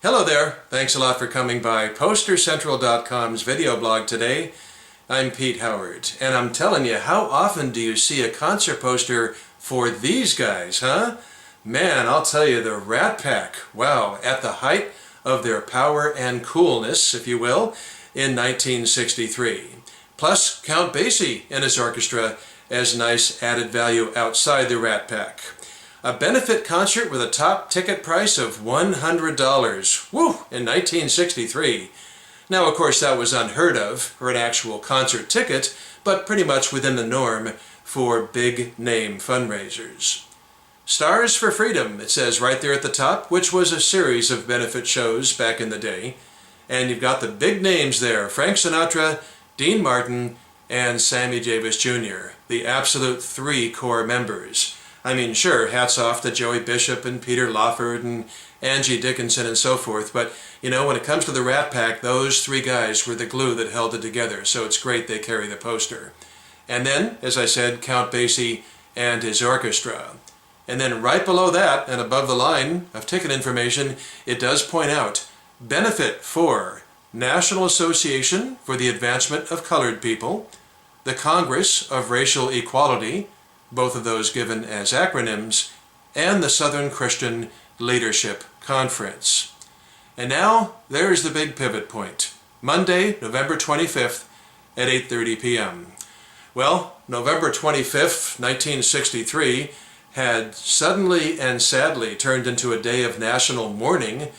Hello there, thanks a lot for coming by PosterCentral.com's video blog today. I'm Pete Howard, and I'm telling you, how often do you see a concert poster for these guys, huh? Man, I'll tell you, the Rat Pack, wow, at the height of their power and coolness, if you will, in 1963. Plus, Count Basie and his orchestra as nice added value outside the Rat Pack. A benefit concert with a top ticket price of $100, woo, in 1963. Now, of course, that was unheard of for an actual concert ticket, but pretty much within the norm for big-name fundraisers. Stars for Freedom, it says right there at the top, which was a series of benefit shows back in the day. And you've got the big names there, Frank Sinatra, Dean Martin, and Sammy Davis Jr., the absolute three core members. I mean, sure, hats off to Joey Bishop and Peter Lawford and Angie Dickinson and so forth, but, you know, when it comes to the Rat Pack, those three guys were the glue that held it together, so it's great they carry the poster. And then, as I said, Count Basie and his orchestra. And then right below that, and above the line of ticket information, it does point out, benefit for National Association for the Advancement of Colored People, the Congress of Racial Equality, both of those given as acronyms, and the Southern Christian Leadership Conference. And now, there's the big pivot point. Monday, November 25th at 8:30 p.m. Well, November 25th, 1963 had suddenly and sadly turned into a day of national mourning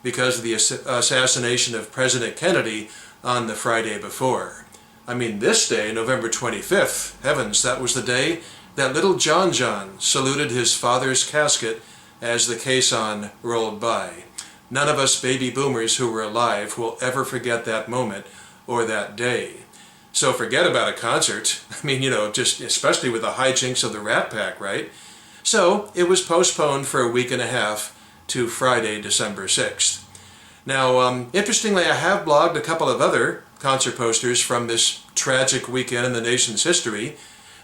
because of the assassination of President Kennedy on the Friday before. I mean, this day, November 25th, heavens, that was the day that little John saluted his father's casket as the caisson rolled by. None of us baby boomers who were alive will ever forget that moment or that day. So forget about a concert. I mean, you know, just especially with the hijinks of the Rat Pack, right? So it was postponed for a week and a half to Friday, December 6th. Now, interestingly, I have blogged a couple of other concert posters from this tragic weekend in the nation's history.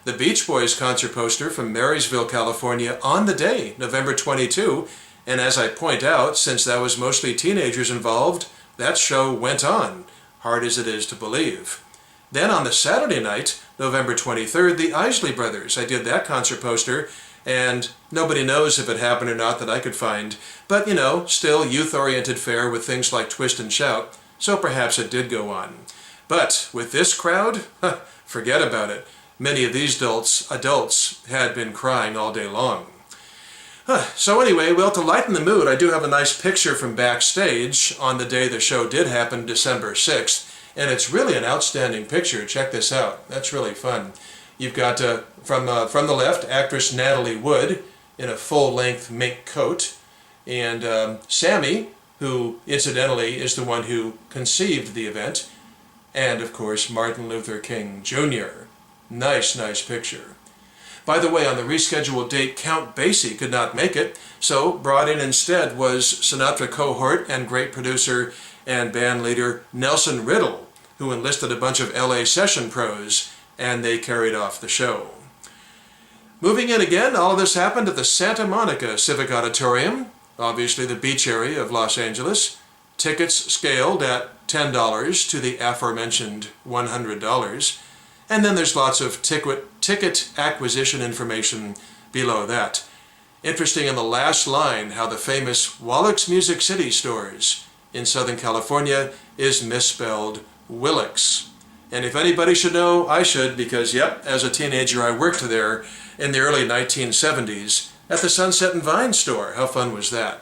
The Beach Boys concert poster from Marysville, California on the day, November 22, and as I point out, since that was mostly teenagers involved, that show went on, hard as it is to believe. Then on the Saturday night, November 23rd, the Isley Brothers, I did that concert poster, and nobody knows if it happened or not that I could find, but you know, still youth-oriented fare with things like Twist and Shout, so perhaps it did go on. But with this crowd, forget about it. Many of these adults had been crying all day long. So anyway, well, to lighten the mood, I do have a nice picture from backstage on the day the show did happen, December 6th, and it's really an outstanding picture. Check this out. That's really fun. You've got, from the left, actress Natalie Wood in a full-length mink coat, and Sammy, who incidentally is the one who conceived the event, and of course Martin Luther King Jr. Nice picture. By the way, on the rescheduled date, Count Basie could not make it, so brought in instead was Sinatra cohort and great producer and band leader Nelson Riddle, who enlisted a bunch of LA session pros, and they carried off the show. Moving in again, all of this happened at the Santa Monica Civic Auditorium, obviously the beach area of Los Angeles. Tickets scaled at $10 to the aforementioned $100. And then there's lots of ticket acquisition information below that. Interesting in the last line how the famous Wallach's Music City stores in Southern California is misspelled Willix. And if anybody should know, I should, because yep, as a teenager I worked there in the early 1970s at the Sunset and Vine store. How fun was that?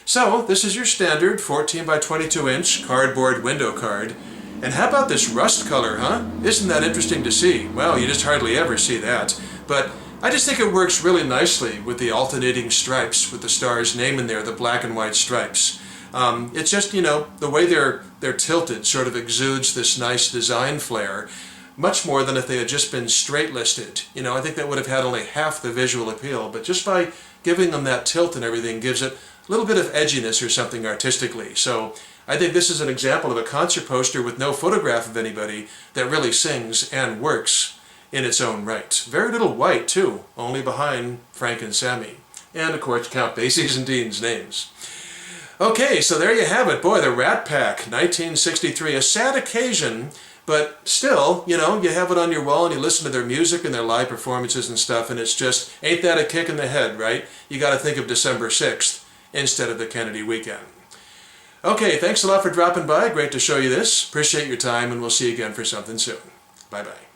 So this is your standard 14 by 22 inch cardboard window card. And how about this rust color, huh? Isn't that interesting to see? Well, you just hardly ever see that. But I just think it works really nicely with the alternating stripes, with the star's name in there, the black and white stripes. It's just, you know, the way they're tilted sort of exudes this nice design flair, much more than if they had just been straight listed. You know, I think that would have had only half the visual appeal, but just by giving them that tilt and everything gives it a little bit of edginess or something artistically. So I think this is an example of a concert poster with no photograph of anybody that really sings and works in its own right. Very little white, too, only behind Frank and Sammy. And, of course, Count Basie's and Dean's names. Okay, so there you have it. Boy, the Rat Pack, 1963. A sad occasion, but still, you know, you have it on your wall and you listen to their music and their live performances and stuff, and it's just, ain't that a kick in the head, right? You got to think of December 6th instead of the Kennedy weekend. Okay, thanks a lot for dropping by. Great to show you this. Appreciate your time, and we'll see you again for something soon. Bye-bye.